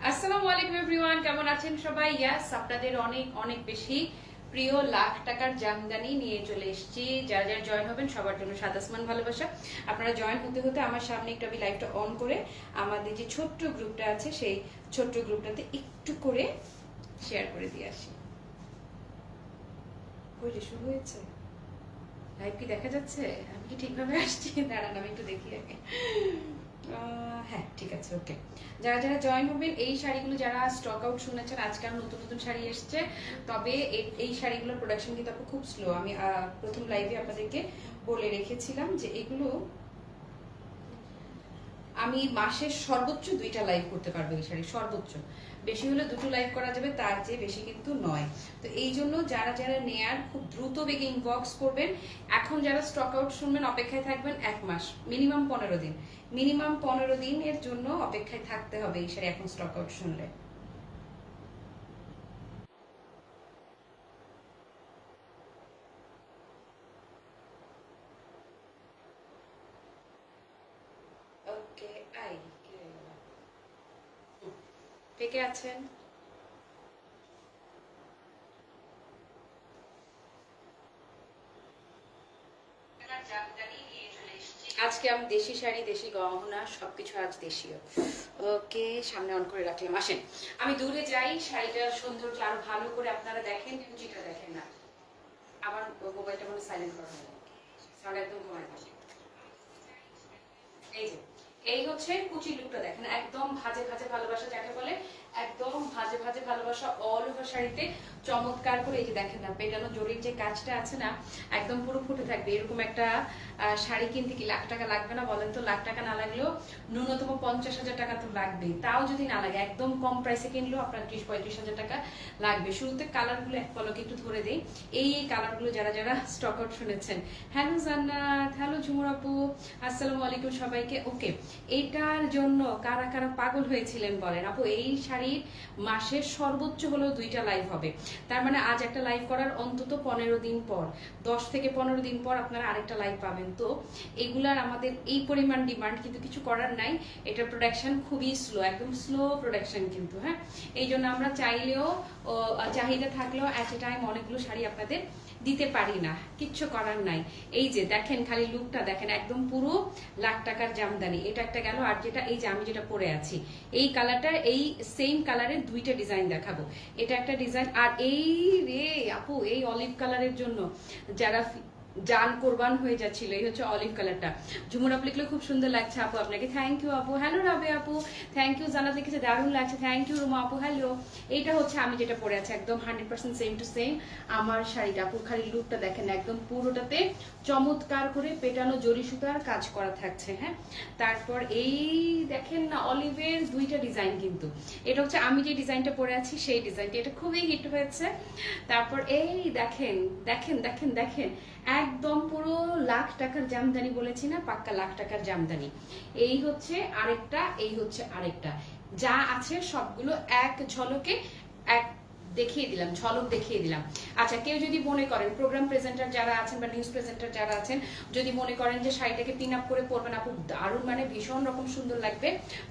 আসসালামু আলাইকুম এভরিওয়ান, কেমন আছেন সবাই? ইয়াস, আপনাদের অনেক অনেক বেশি প্রিয় লাখ টাকার জামদানি নিয়ে চলে এসেছি। যারা যারা জয়েন হবেন সবার জন্য সাত আসমান ভালোবাসা। আপনারা জয়েন হতে হতে আমার সামনে একটু আমি লাইভটা অন করে আমাদের যে ছোট্ট গ্রুপটা আছে সেই ছোট্ট গ্রুপটাতে একটু করে শেয়ার করে দিয়ে আসি। ওই যে শুরু হয়েছে লাইভ, কি দেখা যাচ্ছে? আমি কি ঠিকভাবে আসছি? দাঁড়ান আমি একটু দেখি আগে। হ্যাঁ, ঠিক আছে, ওকে। যারা যারা জয়েন হবেন, এই শাড়িগুলো যারা স্টক আউট শুনেছেন, আজকে আর নতুন নতুন শাড়ি এসছে, তবে এই শাড়িগুলোর প্রোডাকশন কিন্তু খুব স্লো। আমি প্রথম লাইভে আপনাদেরকে বলে রেখেছিলাম যে এগুলো আমি মাসের সর্বোচ্চ 2টা লাইভ করতে পারবো এই শাড়ি, সর্বোচ্চ। বেশি হলে 2টো লাইভ করা যাবে, তার চেয়ে বেশি কিন্তু নয়। তো এই জন্য যারা যারা নেয়ার খুব দ্রুত বেগে ইনবক্স করবেন। এখন যারা স্টক আউট শুনবেন অপেক্ষায় থাকবেন 1 মাস, মিনিমাম 15 দিন। মিনিমাম 15 দিনের জন্য অপেক্ষায় থাকতে হবে এই শাড়ি এখন স্টক আউট শুনলে। ওকে, আই কে কে আছেন? আজকে আমি দেশি শাড়ি, দেশি গহনা সবকিছু আজ দেশীয়। ওকে, সামনে অন করে রাখলাম। আসেন আমি দূরে যাই, শাড়িটার সৌন্দর্য আরো ভালো করে আপনারা দেখেন, কুচিটা দেখেন না। আমার মোবাইলটা মনে সাইলেন্ট করা হয়, সাউন্ড একদম কমায় থাকে। এই যে এই হচ্ছে কুচি লুকটা দেখেন, একদম ভাজে ভাজে ভালোবাসা যাকে বলে, একদম ভাজে ভাজে ভালোবাসা অল ওভার শাড়িতে চমৎকার করে। এই যে দেখেন না, পেটানো জরির যে কাজটা আছে না, একদম পুরো ফুটে থাকবে। এরকম একটা শাড়ি কিনতে কি লাখ টাকা লাগবে না বলেন তো? লাখ টাকা না লাগলেও ন্যূনতম 50,000 টাকা তো লাগবেই। তাও যদি না লাগে, একদম কম প্রাইসে কিনলেও আপনার 30-35 হাজার টাকা লাগবে। শুরুতে কালারগুলো এক পলকে একটু ধরে দেই। এই কালারগুলো যারা যারা স্টক আউট শুনেছেন, হ্যালো জান্নাত, হ্যালো ঝুমুর আপু, আসসালামু আলাইকুম সবাইকে। ওকে, এটার জন্য কারা কারা পাগল হয়েছিলেন বলেন? আপু এই শাড়ির মাসের সর্বোচ্চ হলেও 2টা লাইভ হবে। তার মানে আজ একটা লাইভ করার অন্তত 15 দিন পর, 10 থেকে 15 দিন পর আপনারা আরেকটা লাইভ পাবেন। তো এগুলার আমাদের এই পরিমাণ ডিমান্ড, কিন্তু কিছু করার নাই। এটার প্রোডাকশন খুবই স্লো, একদম স্লো প্রোডাকশন কিন্তু। হ্যাঁ, এই জন্য আমরা চাইলেও, চাহিদা থাকলেও অ্যাট এ টাইম অনেকগুলো শাড়ি আপনাদের দিতে পারি না, কিচ্ছু করার নাই। এই যে দেখেন, খালি লুকটা দেখেন, একদম পুরো লাখ টাকার জামদানি। এটা একটা গেল। আর যেটা এই যে আমি যেটা পরে আছি, এই কালারটা, এই সেম কালারের 2টা ডিজাইন দেখাবো। এটা একটা ডিজাইন, আর এই রে আপু, এই অলিভ কালারের জন্য যারা জান কোরবান হয়ে যাচ্ছিল, এই হচ্ছে অলিভ কালারটা। ঝুমুর আপু লিখলে খুব সুন্দর লাগছে আপু, আপনাকে থ্যাংক ইউ আপু। হ্যালো রাবে আপু, থ্যাংক ইউ। জানা লিখেছে দারুণ লাগছে, থ্যাংক ইউ রুমা আপু, হ্যালো। এইটা হচ্ছে আমি যেটা পরে আছি, একদম 100% সেম টু সেম আমার শাড়িটা। আপু খালি লুকটা দেখেন, একদম পুরোটাতে চমৎকার করে পেটানো জরি সুতার কাজ করা থাকছে। হ্যাঁ, তারপর এই দেখেন না, অলিভের 2টা ডিজাইন কিন্তু। এটা হচ্ছে আমি যে ডিজাইনটা পরে আছি সেই ডিজাইনটা, এটা খুবই হিট হয়েছে। তারপর এই দেখেন দেখেন দেখেন দেখেন, একদম পুরো লাখ টাকার জামদানি বলেছি না, পাক্কা লাখ টাকার জামদানি। এই হচ্ছে আরেকটা, এই হচ্ছে আরেকটা, যা আছে সবগুলো এক ঝলকে এক দেখিয়ে দিলাম, ঝলক দেখিয়ে দিলাম। আচ্ছা, কেউ যদি মনে করেন, প্রোগ্রাম প্রেজেন্টার যারা আছেন বা নিউজ প্রেজেন্টার যারা আছেন, যদি মনে করেন যে শাড়িটাকে পিন আপ করে পরবেন, আপু দারুণ, মানে ভীষণ রকম সুন্দর লাগবে।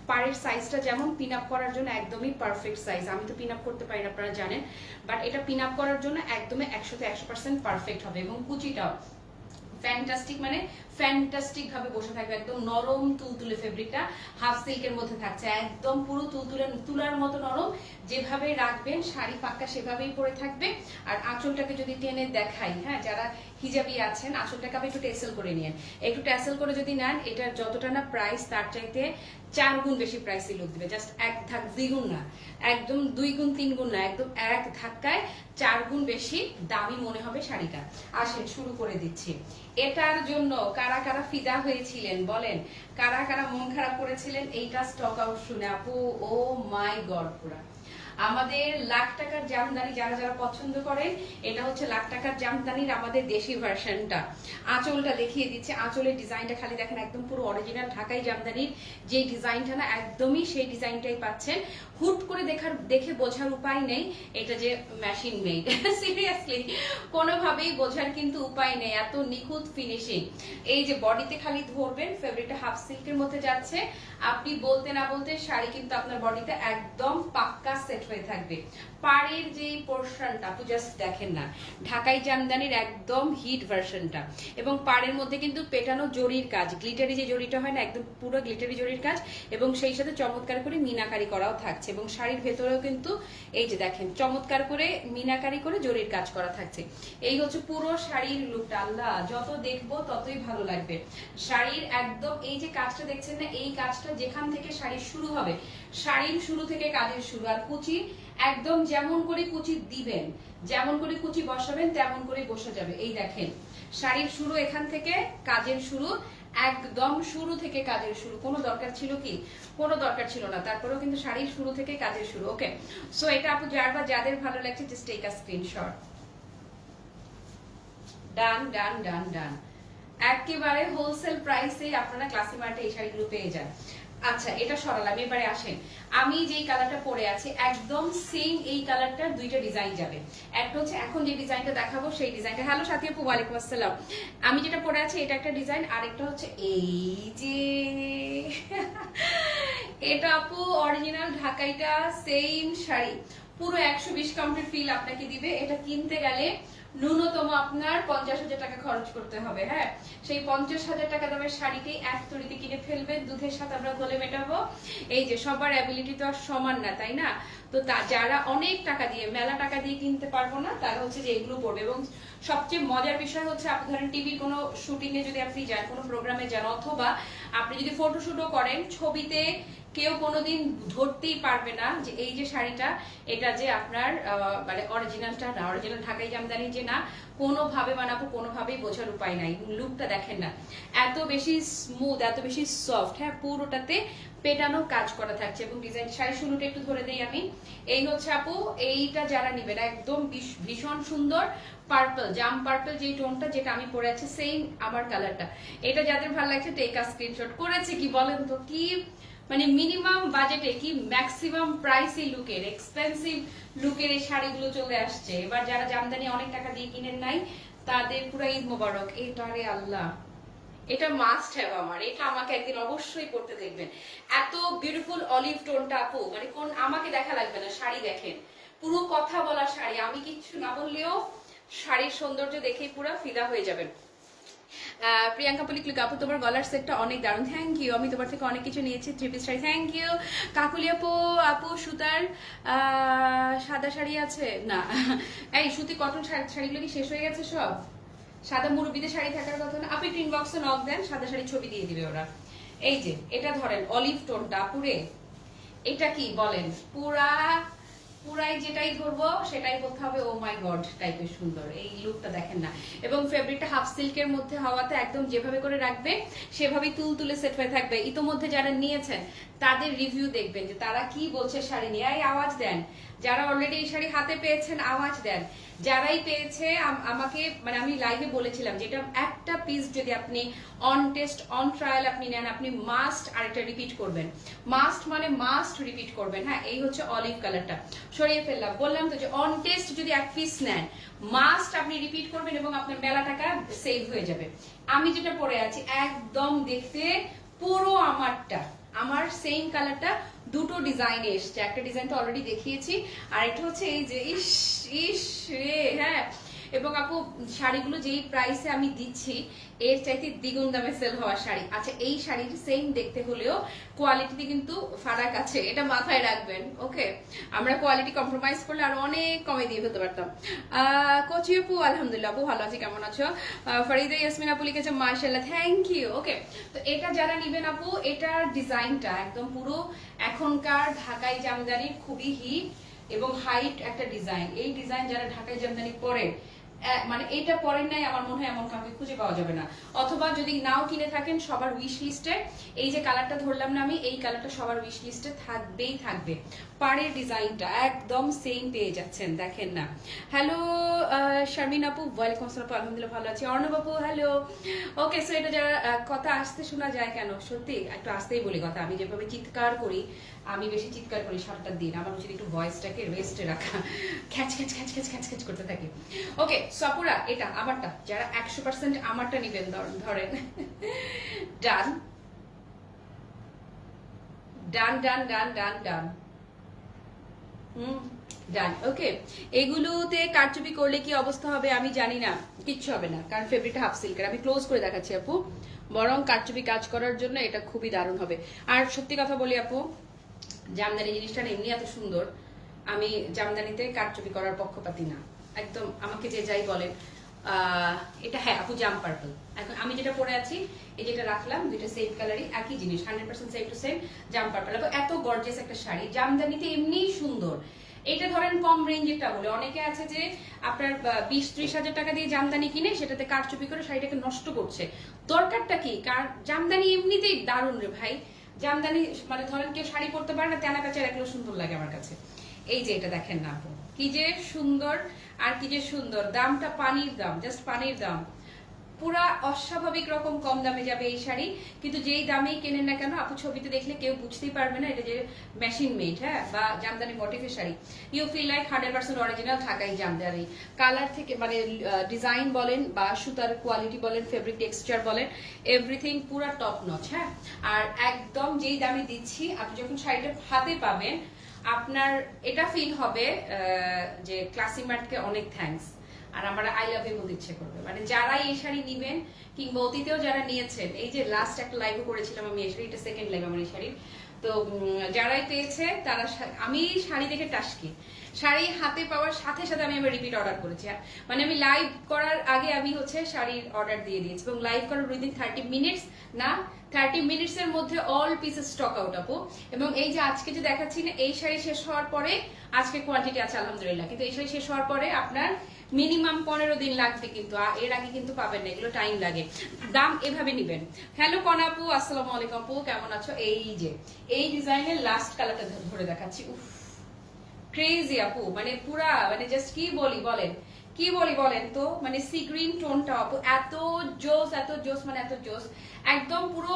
পাড়ের সাইজটা যেমন পিন আপ করার জন্য একদমই পারফেক্ট সাইজ। আমি তো পিন আপ করতে পারি না, আপনারা জানেন, বাট এটা পিন আপ করার জন্য একদমই 100% পারফেক্ট হবে। এবং কুচিটাও ফ্যান্টাস্টিক, মানে ফ্যান্টাস্টিক ভাবে বসে থাকবে। একদম নরম তুলতুলে ফেব্রিকটা, হাফ সিল্কের মধ্যে থাকছে, একদম পুরো তুলতুলে তুলার মতো নরম। যেভাবে রাখবেন শাড়ি পাক্কা সেভাবেই পরে থাকবে। আর আঁচলটাকে যদি টেনে দেখাই, হ্যাঁ, যারা হিজাবি আছেন, আঁচলটাকে আপনি একটু টেসেল করে নিন। একটু টেসেল করে যদি নেন, এটার যতটা না প্রাইস, তার চাইতে 4 গুণ বেশি প্রাইসই লোক দিবে। জাস্ট এক ধাক, দ্বিগুণ না, একদম 2 গুণ 3 গুণ না, একদম এক ধাক্কায় 4 গুণ বেশি দামি মনে হবে শাড়িটা। আসেন শুরু করে দিচ্ছি। এটার জন্য কারা কারা ফিদা হয়েছিলেন বলেন? কারা কারা মন খারাপ করেছিলেন এইটা স্টক আউট শুনে? আপু ও মাই গড, পুরা আমাদের লাখ টাকার জামদানি যারা যারা পছন্দ করেন, এটা হচ্ছে লাখ টাকার জামদানির আমাদের দেশি ভার্সনটা। আঁচলটা দেখিয়ে দিচ্ছে, আঁচলের ডিজাইনটা খালি দেখেন, একদম পুরো অরিজিনাল ঢাকাই জামদানির যে ডিজাইনটা না, একদমই সেই ডিজাইনটাই পাচ্ছেন। হুট করে দেখে বোঝার উপায় নেই এটা যে মেশিন মেড। সিরিয়াসলি কোনোভাবেই বোঝার কিন্তু উপায় নেই, এত নিখুঁত ফিনিশিং। এই যে বডিতে খালি ধরবেন, ফেব্রিকটা হাফ সিল্কের মধ্যে যাচ্ছে, আপনি বলতে না বলতে শাড়ি কিন্তু আপনার বডিতে একদম পাক্কা সেট হয়ে থাকবে। পাড়ের যে পোর্শনটা আপনি জাস্ট দেখেন না, ঢাকাই জামদানির একদম হিট ভার্সনটা, এবং পাড়ের মধ্যে কিন্তু পেটানো জরির কাজ, গ্লিটারি যে জরিটা হয় না, একদম পুরো গ্লিটারি জরির কাজ, এবং সেই সাথে চমৎকার করে মিনাকারি করাও থাকছে, এবং শাড়ির ভেতরেও কিন্তু এই যে দেখেন চমৎকার করে মিনাকারি করে জরির কাজ করা থাকছে। এই হচ্ছে পুরো শাড়ির লুকটা। আল্লাহ, যত দেখবো ততই ভালো লাগবে। শাড়ির একদম এই যে কাজটা দেখছেন না, এই কাজটা যেখান থেকে শাড়ির শুরু হবে, শাড়ির শুরু থেকে কাজের শুরু। আর কুচি একদম যেমন করে কুচি দিবেন, যেমন করে কুচি বসাবেন তেমন করে বসে যাবে। এই দেখেন শাড়ির শুরু এখান থেকে, কাজের শুরু একদম শুরু থেকে কাজের শুরু। কোনো দরকার ছিল কি? কোনো দরকার ছিল না, তারপরেও কিন্তু শাড়ির শুরু থেকে কাজের শুরু। ওকে, সো এটা আপু যার বা যাদের ভালো লাগছে জাস্ট টেক আ স্ক্রিনশট। ডান ডান ডান ডান, একেবারে হোলসেল প্রাইসে আপনারা ক্লাসি মার্টে এই শাড়িগুলো পেয়ে যান। আচ্ছা, এটা সরালাম, এবারে আসেন। আমি যেই কালারটা পরে আছি একদম সেম এই কালারটার দুইটা ডিজাইন যাবে। একটা হচ্ছে এখন যে ডিজাইনটা দেখাবো সেই ডিজাইনটা। হ্যালো সাথী আপু, ওয়ালাইকুম আসসালাম। আমি যেটা পরে আছি এটা একটা ডিজাইন, আরেকটা হচ্ছে এই যে এটা আপু অরিজিনাল ঢাকাইটা সেম শাড়ি, পুরো 120 কাউন্টের ফিল আপনাকে দিবে। এটা কিনতে গেলে ন্যূনতম আপনার 50,000 টাকা খরচ করতে হবে। হ্যাঁ, সেই 50,000 টাকা দামের শাড়িকেই এক তরিতে কিনে ফেলবেন, দুধের সাথে আমরা গলে মেটাবো। এই যে সবার অ্যাবিলিটি তো আর সমান না, তাই না? তো যারা অনেক টাকা দিয়ে, মেলা টাকা দিয়ে কিনতে পারবো না, তারা হচ্ছে যে এগুলো পড়বে। এবং সবচেয়ে মজার বিষয় হচ্ছে, আপনি ধরেন টিভির কোনো শুটিং এ যদি আপনি যান, কোনো প্রোগ্রামে যান, অথবা আপনি যদি ফটোশুটও করেন, ছবিতে কেউ কোনোদিন ধরতেই পারবে না যে এই যে শাড়িটা, এটা যে আপনার মানে অরিজিনালটা না, অরিজিনাল ঢাকাই জামদানি যে না, কোনোভাবে বানাবো, কোনোভাবেই বোঝার উপায় নাই। লুকটা দেখেন না, এত বেশি স্মুথ, এত বেশি সফট। হ্যাঁ, পুরোটাতে পেটানো কাজ করা থাকছে। এবং ডিজাইন শাড়ি শুরুটা একটু ধরে দেই আমি। এই হচ্ছে আপু, এইটা যারা নিবেন একদম ভীষণ সুন্দর পার্পল, জাম পার্পল যে টোনটা, যেটা আমি পরে আছি সেম আমার কালারটা। এটা যাদের ভালো লাগছে টেক আ স্ক্রিনশট। করেছে কি বলেন তো, কি মানে মিনিমাম বাজেটে কি ম্যাক্সিমাম প্রাইসি লুকের, এক্সপেন্সিভ লুকের এই শাড়িগুলো চলে আসছে। এবার যারা জামদানি অনেক টাকা দিয়ে কিনেন নাই, তাদের পুরো ঈদ মোবারক। এটা রে আল্লাহ, এটা মাস্ট হ্যাভ আমার, এটা আমাকে একদিন অবশ্যই পড়তে দেখবেন। এত বিউটিফুল অলিভ টোনটা আপু, মানে কোন আমাকে দেখা লাগবে না, শাড়ি দেখেন, পুরো কথা বলা শাড়ি, আমি কিচ্ছু না বললেও শাড়ির সৌন্দর্য দেখেই পুরো ফিদা হয়ে যাবেন। প্রিয়াঙ্কা পলিক্লিক আপু, তোমার গলার সেটটা অনেক দারুণ, থ্যাংক ইউ। আমি তোমার থেকে অনেক কিছু নিয়েছি, 3 piece sari, thank you. Kakuli আপু, আপু সুতার সাদা শাড়ি আছে না? এই সুতি কটন শাড়িগুলো কি শেষ হয়ে গেছে সব? সাদা মুরব্বিদের শাড়ি থাকার কথা না? আপনি একটু ইনবক্সে নক দেন, সাদা শাড়ি ছবি দিয়ে দিবে ওরা। এই যে এটা ধরেন অলিভ টোনটা পুরে, এটা কি বলেন, পুরাই যেটাই ধরবো সেটাই বলতে হবে ও মাই গড টাইপের সুন্দর। এই লুকটা দেখেন না, এবং ফেব্রিকটা হাফ সিল্কের মধ্যে হওয়াতে একদম যেভাবে করে রাখবে সেভাবেই তুলে সেট হয়ে থাকবে। ইতোমধ্যে যারা নিয়েছেন তাদের রিভিউ দেখবেন যে তারা কি বলছে শাড়ি নিয়ে। এই আওয়াজ দেন, যারা অলরেডি এই শাড়ি হাতে পেয়েছেন আওয়াজ দেন। যারাই পেয়েছে আমাকে, মানে আমি লাইভে বলেছিলাম যে এটা একটা পিস যদি আপনি অন টেস্ট অন ট্রায়াল আপনি নেন, আপনি মাস্ট আরেকটা রিপিট করবেন, মাস্ট মানে মাস্ট রিপিট করবেন। হ্যাঁ, এই হচ্ছে অলিভ কালারটা, সরিয়ে ফেললাম। বললাম তো যে অন টেস্ট যদি এক পিস নেন, মাস্ট আপনি রিপিট করবেন এবং আপনার মেলা টাকা সেভ হয়ে যাবে। আমি যেটা পরে আছি একদম দেখতে পুরো আমারটা, আমার সেম কালারটা দুটো ডিজাইনে এসছে। একটা ডিজাইন তো অলরেডি দেখিয়েছি, আর একটা হচ্ছে এই যে ইস ইস রে। হ্যাঁ, এবং আপু শাড়িগুলো যেই প্রাইসে আমি দিচ্ছি এর চাইতে দ্বিগুণ দামে সেল হওয়া শাড়ি। আচ্ছা, এই শাড়ির সেম দেখতে হলেও কোয়ালিটিতে কিন্তু ফারাক আছে, এটা মাথায় রাখবেন। ওকে, আমরা কোয়ালিটি কম্প্রোমাইজ করলে আরো অনেক কমে দিয়ে ফেলতে পারতাম। কচি আপু, আলহামদুলিল্লাহ আপু ভালো আছি, কেমন আছো? ফরিদা ইয়াসমিন আপু লিখেছে মাশাআল্লাহ, থ্যাংক ইউ। ওকে, তো এটা যারা নিবেন আপু, এটার ডিজাইনটা একদম পুরো এখনকার ঢাকাই জামদানির খুবই হিট এবং হাইট একটা ডিজাইন। এই ডিজাইন যারা ঢাকাই জামদানি পরে, মানে এটা পরেন নাই আমার মনে হয় এমন কাউকে খুঁজে পাওয়া যাবে না। অথবা যদি নাও কিনে থাকেন, সবার উইশ লিস্টে এই যে কালারটা ধরলাম না আমি, এই কালারটা সবার উইশ লিস্টে থাকবেই থাকবে। পাড়ের ডিজাইনটা একদম সেম পেয়ে যাচ্ছেন, দেখেন না। হ্যালো শারমিন আপু, ওয়ালাইকুম আসসালাম, আলহামদুলিল্লাহ ভালো আছি। অর্ণব আপু হ্যালো। ওকে, সো এটা যারা কথা আসতে শোনা যায় কেন, সত্যি একটু আসতেই বলি কথা। আমি যেভাবে চিৎকার করি, আমি বেশি চিৎকার করি সারাটা দিন, আমার উচিত একটু ভয়েসটাকে রেস্টে রাখা, খ্যাচ খ্যাচ খ্যাচ খ্যাচ খ্যাচ খ্যাচ করতে থাকি। ওকে সপুরা, এটা আমারটা, যারা 100% আমারটা নিবেন ধরেন ডান। ডান ডান ডান ডান ডান। ডান। ওকে, এগুলোতে কারচুপি করলে কি অবস্থা হবে আমি জানি না, কিচ্ছু হবে না, কারণ ফেব্রিকটা হাফ সিল্কের। আমি ক্লোজ করে দেখাচ্ছি আপু, বরং কারচুপি কাজ করার জন্য এটা খুবই দারুণ হবে। আর সত্যি কথা বলি আপু, জামদানি জিনিসটা এমনি এত সুন্দর, আমি জামদানিতে কারচুপি করার পক্ষপাতী না একদম, আমাকে যে যাই বলেন। এটা হ্যাঁ আপু জাম পার্পল, এখন আমি যেটা পরে আছি এই যেটা রাখলাম, দুইটা সেম কালারই, একই জিনিস, 100% same to same jam purple. এত গর্জিয়াস একটা শাড়ি, জামদানিতে এমনিই সুন্দর। এটা ধরেন কম রেঞ্জেরটা বলে, অনেকে আছে যে আপনার 20-30 হাজার টাকা দিয়ে জামদানি কিনে সেটাতে কারচুপি করে শাড়িটাকে নষ্ট করছে, দরকারটা কি? কারণ জামদানি এমনিতেই দারুণ রে ভাই। জামদানি মানে ধরেন কেউ শাড়ি পরতে পারে না, তেনা কাছে রাখলেও সুন্দর লাগে আমার কাছে। এই যে এটা দেখেন না আপু, কি যে সুন্দর, আর কি যে সুন্দর, দামটা পানির দাম, জাস্ট পানির দাম, পুরা অস্বাভাবিক রকম কম দামে যাবে এই শাড়ি। কিন্তু যেই দামেই কেনেন না কেন আপু, ছবিতে দেখলে কেউ বুঝতেই পারবে না এটা যে মেশিন মেড, হ্যাঁ, বা জামদানি মোটিফের sari. You feel like 100% original ঢাকাই জামদানি। কালার থেকে মানে ডিজাইন বলেন বা সুতার কোয়ালিটি বলেন, ফেব্রিক টেক্সচার বলেন, এভরিথিং পুরা টপ নচ। হ্যাঁ, আর একদম যেই দামে দিচ্ছি, আপনি যখন শাড়িটা হাতে পাবেন আপনার এটা ফিল হবে যে ক্লাসি মার্টকে অনেক থ্যাঙ্কস, আর আমার আই লাভ ইউ বলতে ইচ্ছে করবে। মানে যারা এই শাড়ি নিবেন কিংবা অতীতেও যারা নিয়েছেন, এই যে লাস্ট একটা লাইভও করেছিলাম আমি এই শাড়ি, এটা সেকেন্ড লাইভ আমার এই শাড়ির, তো যারাই পেয়েছে তারা, আমি শাড়ি দেখে টাসকি, শাড়ি হাতে পাওয়ার সাথে সাথে আমি আবার রিপিট অর্ডার করেছি। মানে আমি লাইভ করার আগে আমি হচ্ছে শাড়ির অর্ডার দিয়ে দিয়েছি, এবং লাইভ করার উইদিন 30 মিনিটস না 30 মিনিটস এর মধ্যে অল পিসেস স্টক আউট আপু। এবং এই যে আজকে যে দেখাচ্ছি না, এই শাড়ি শেষ হওয়ার পরে, আজকে কোয়ান্টিটি আছে আলহামদুলিল্লাহ, কিন্তু এই শাড়ি শেষ হওয়ার পরে আপনার মিনিমাম 15 দিন লাগবে, কিন্তু এর আগে কিন্তু পাবেন না, এগুলো টাইম লাগে। দাম এভাবে নিবেন। হ্যালো কনাপু, আসসালামু আলাইকুম আপু, কেমন আছো? এই যে এই ডিজাইনের লাস্ট কালারটা ধরে দেখাচ্ছি, উফ ক্রেজি আপু, মানে পুরা মানে জাস্ট কি বলি বলেন, কি বলি বলেন তো, মানে সি গ্রিন টোনটা আপু এত জোস, এত জোস, মানে এত জোস একদম পুরো।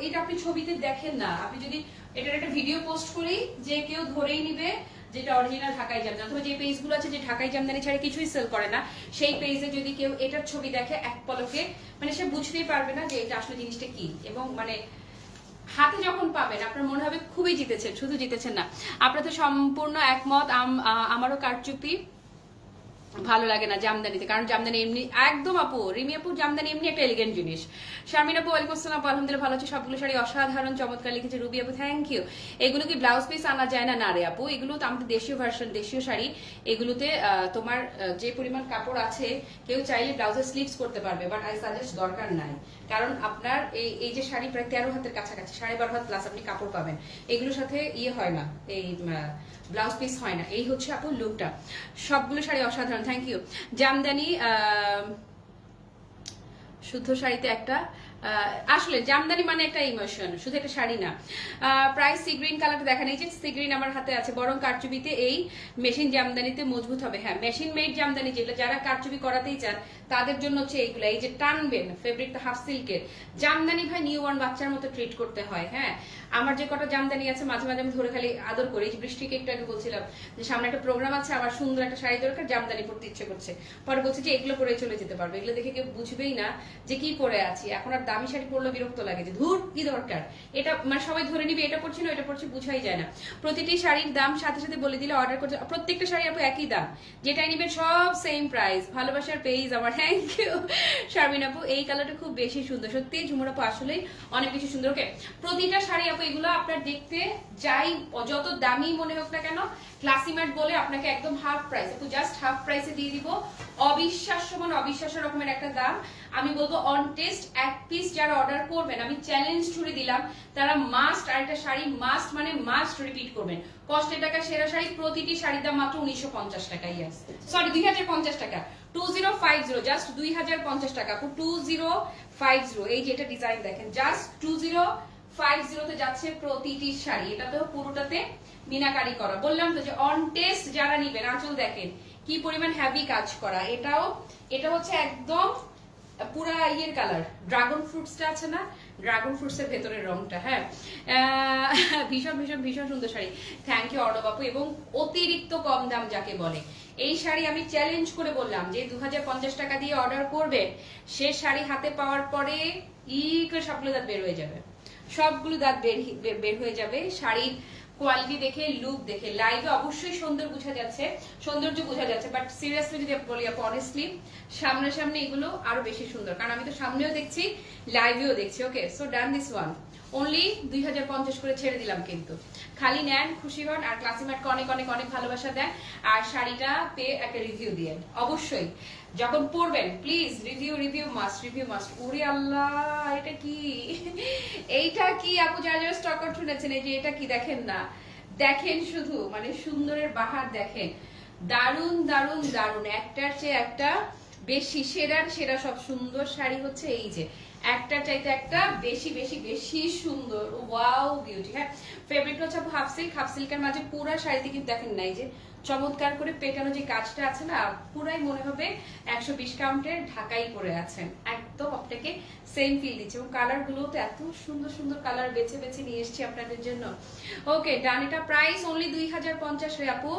এটা আপনি ছবিতে দেখেন না, আপনি যদি এটার একটা ভিডিও পোস্ট করি যে কেউ ধরেই নিবে যেটা অরিজিনাল ঢাকাই জামদানি, অথবা যে পেজগুলো আছে যে ঢাকাই জামদানি ছাড়া কিছুই সেল করে না, সেই পেজে যদি কেউ এটার ছবি দেখে এক পলকে, মানে সে বুঝতেই পারবে না যে এটা আসলে জিনিসটা কি। এবং মানে হাতে যখন পাবেন আপনার মনে হবে খুবই জিতেছেন, শুধু জিতেছেন না, আপনার তো সম্পূর্ণ একমত। আমারও কারচুপি ভালো লাগে না জামদানিতে, কারণ জামদানি এমনি একদম আপু, রিমি আপু জামদানি এমনি একটা এলিগেন্ট জিনিস। শারমিন আপু ওয়ালাইকুম আসসালাম, আলহামদুলিল্লাহ ভালো আছি, সবগুলো শাড়ি অসাধারণ চমৎকার লিখেছে রুবি আপু, থ্যাংক ইউ। এগুলো কি ব্লাউজ পিস আনা যায় না? না রে আপু, এগুলো তো আমাদের দেশীয় ভার্সন, দেশীয় শাড়ি, এগুলোতে তোমার যে পরিমাণ কাপড় আছে কেউ চাইলে ব্লাউজের স্লিভস করতে পারবে, বাট আই সাজেস্ট দরকার নাই, কারণ আপনার এই যে শাড়ি প্রায় 13 হাতের কাছাকাছি, 12.5 হাত প্লাস আপনি কাপড় পাবেন, এগুলোর সাথে ইয়ে হয় না, এই ব্লাউজ পিস হয় না। এই হচ্ছে আপু লুকটা, সবগুলো শাড়ি অসাধারণ, থ্যাংক ইউ। জামদানি শুদ্ধ শাড়িতে একটা আসলে জামদানি মানে একটা ইমোশন, শুধু একটা শাড়ি না। প্রাইস সি গ্রিন কালারটা দেখেন, এই যে সি গ্রিন আমার হাতে আছে, বরং কারচুপিতে এই মেশিন জামদানিতে মজবুত হবে। হ্যাঁ, মেশিন মেড জামদানি, যেগুলো যারা কারচুপি করাতেই চান তাদের জন্য হচ্ছে এইগুলো। এই যে টানবেন, ফেব্রিকটা হাফ সিল্কের জামদানি ভাই, নিউ বর্ন বাচ্চার মতো ট্রিট করতে হয়। হ্যাঁ, আমার যে কটা জামদানি আছে মাঝে মাঝে আমি ধরে খালি আদর করি। বৃষ্টিকে একটু আগে বলছিলাম যে সামনে একটা প্রোগ্রাম আছে, আমার সুন্দর একটা শাড়ি দরকার, জামদানি পরতে ইচ্ছে করছে, পরে বলছে যে এগুলো পরে চলে যেতে পারবে, এগুলো দেখে কেউ বুঝবেই না যে কি পরে আছি। এখন আর দামি শাড়ি পরলে বিরক্ত লাগে যে ধুর কি দরকার, এটা মানে সবাই ধরে নিবে এটা পরছি না এটা পরছি, বুঝাই যায় না। প্রতিটি শাড়ির দাম সাথে সাথে বলে দিলে অর্ডার করতে, প্রত্যেকটা শাড়ি আপু একই দাম, যেটাই নিবেন সব সেম প্রাইস। ভালোবাসার পেজ আমার, থ্যাংক ইউ শারমিন আপু। এই কালারটা খুব বেশি সুন্দর, সত্যি ঝুমুর আপু আসলেই অনেক বেশি সুন্দর। ওকে, প্রতিটা শাড়ি আপু এগুলো আপনার দেখতে যাই যত দামি মনে হোক না কেন, ক্লাসি মার্ট বলে আপনাকে একদম হাফ প্রাইস আপু, জাস্ট হাফ প্রাইসে দিয়ে দিব। অবিশ্বাস্য মানে অবিশ্বাস্য রকমের একটা দাম। আমি বলবো অন টেস্ট এক পিস যারা অর্ডার করবেন, আমি চ্যালেঞ্জ ছুড়ে দিলাম, তারা মাস্ট আরেকটা শাড়ি মাস্ট মানে মাস্ট রিপিট করবেন। কষ্টের টাকা সেরা শাড়ি, প্রতিটি শাড়ির দাম মাত্র 1950 টাকা, ইয়েস সরি 2050 টাকা, 2050, জাস্ট 2050 টাকা আপু, 2050। এই যে এটা ডিজাইন দেখেন, জাস্ট 2050 যাচ্ছে প্রতিটি শাড়ি। এটা তো পুরোটাতে মিনাকারি করা, বললাম তো যে অন টেস্ট যারা নিবেন। আঁচল দেখেন কি পরিমাণ হেভি কাজ করা, এটা হচ্ছে একদম পুরা ইয়ের কালার, ড্রাগন ফ্রুটসটা আছে না, ড্রাগন ফ্রুটসের ভেতরের রংটা। হ্যাঁ, ভীষণ ভীষণ ভীষণ সুন্দর শাড়ি, থ্যাংক ইউ অর্ণব আপু। এবং অতিরিক্ত কম দাম যাকে বলে, এই শাড়ি আমি চ্যালেঞ্জ করে বললাম যে 2050 টাকা দিয়ে অর্ডার করবে, সে শাড়ি হাতে পাওয়ার পরে ই করে সবগুলো দাঁত বের হয়ে যাবে, সবগুলো দাঁত বের হয়ে যাবে। শাড়ির কোয়ালিটি দেখে, লুক দেখে, লাইভে অবশ্যই সৌন্দর্য বোঝা যাচ্ছে, বাট সিরিয়াসলি যদি বলি আপু, অনেস্টলি সামনাসামনি এগুলো আরো বেশি সুন্দর, কারণ আমি তো সামনেও দেখছি, লাইভেও দেখছি। Okay, so done this one, only 2050 করে ছেড়ে দিলাম, কিন্তু খালি নেন, খুশি হন, আর ক্লাসিমেটকে অনেক অনেক অনেক ভালোবাসা দেন, আর শাড়িটা পেয়ে একটা রিভিউ দিয়েন অবশ্যই। যখন পরবেন প্লিজ রিভিউ মাস্ট। ওরে আল্লাহ, এটা কি এইটা কি আপু, যারা স্টক আউট শুনেছেন, এই যে এটা কি দেখেন না, দেখেন শুধু, মানে সুন্দরের বাহার দেখেন, দারুন দারুন দারুন, একটার চেয়ে একটা বেশি, সেরা সব সুন্দর শাড়ি হচ্ছে এই যে, একটা চাইতে একটা বেশি বেশি বেশি সুন্দর। Wow beauty. হ্যাঁ, ফেব্রিক হচ্ছে হাফ সিল্ক, হাফ সিল্কের মাঝে পুরা শাড়িতে কিন্তু দেখেন নাই যে চমৎকার করে পেটানো যে কাজটা আছে না, পুরাই মনে হবে 120 কাউন্টের ঢাকাই করে আছেন, একদম আপনাকে সেম ফিল দিচ্ছে। এবং কালার গুলো তো এত সুন্দর সুন্দর কালার বেছে বেছে নিয়ে এসেছি আপনাদের জন্য। ওকে ডান, এটা প্রাইস অনলি 2050 রে আপু,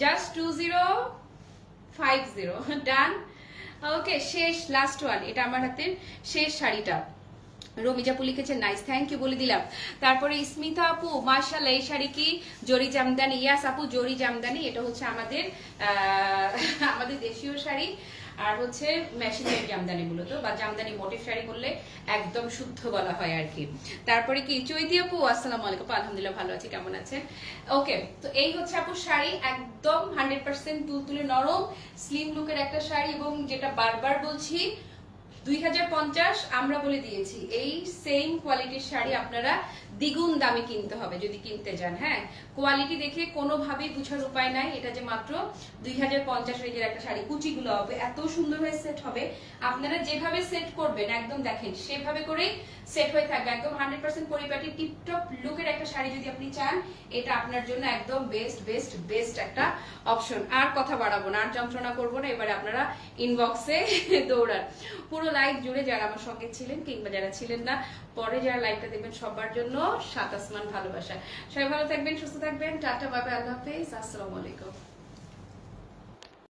জাস্ট 2050 ডান। ওকে, শেষ লাস্ট ওয়ান, এটা আমার হাতের শেষ শাড়িটা। রমিজাপু লিখেছে নাইস, থ্যাংক ইউ বলে দিলাম। তারপরে স্মিতা আপু, মাশাআল্লাহ, এই শাড়ি কি জরি জামদানি? ইয়াস আপু, জরি জামদানি। এটা হচ্ছে আমাদের আমাদের দেশীয় শাড়ি, আর হচ্ছে মেশিনের জামদানি মূলত, বা জামদানি মোটিভ শাড়ি বললে একদম শুদ্ধ বলা হয় আর কি। তারপরে কি চৈতি আপু, আসসালামু আলাইকুম, আলহামদুলিল্লাহ ভালো আছি, কেমন আছেন? ওকে, তো এই হচ্ছে আপু শাড়ি, একদম 100% তুলতুলে নরম স্লিম লুকের একটা শাড়ি, এবং যেটা বারবার বলছি 2050 আমরা বলে দিয়েছি, এই সেম কোয়ালিটির শাড়ি আপনারা দ্বিগুণ দামে কিনতে হবে যদি কিনতে যান। হ্যাঁ, কোয়ালিটি দেখে কোনোভাবেই বুঝার উপায় নাই, এটা যে মাত্র 2050 রেঞ্জের একটা শাড়ি। কুচিগুলো হবে এত সুন্দর হয়ে সেট হবে, আপনারা যেভাবে সেট করবেন একদম দেখেন সেভাবে করেই সেট হয়ে থাকবে, একদম 100% পরিপাটি টিপটপ লুকের একটা শাড়ি যদি আপনি চান, এটা আপনার জন্য একদম বেস্ট একটা অপশন। আর কথা বাড়াবো না, আর যন্ত্রণা করবো না, এবারে আপনারা ইনবক্সে দৌড়ান। পুরো লাইভ জুড়ে যারা আমার সঙ্গে ছিলেন কিংবা যারা ছিলেন না, পরে যারা লাইভটা দেখবেন, সবার জন্য 7 আসমান ভালোবাসা। সবাই ভালো থাকবেন, সুস্থ থাকবেন, টাটা বাই বাই, আল্লাহ হাফেজ, আসসালামু আলাইকুম।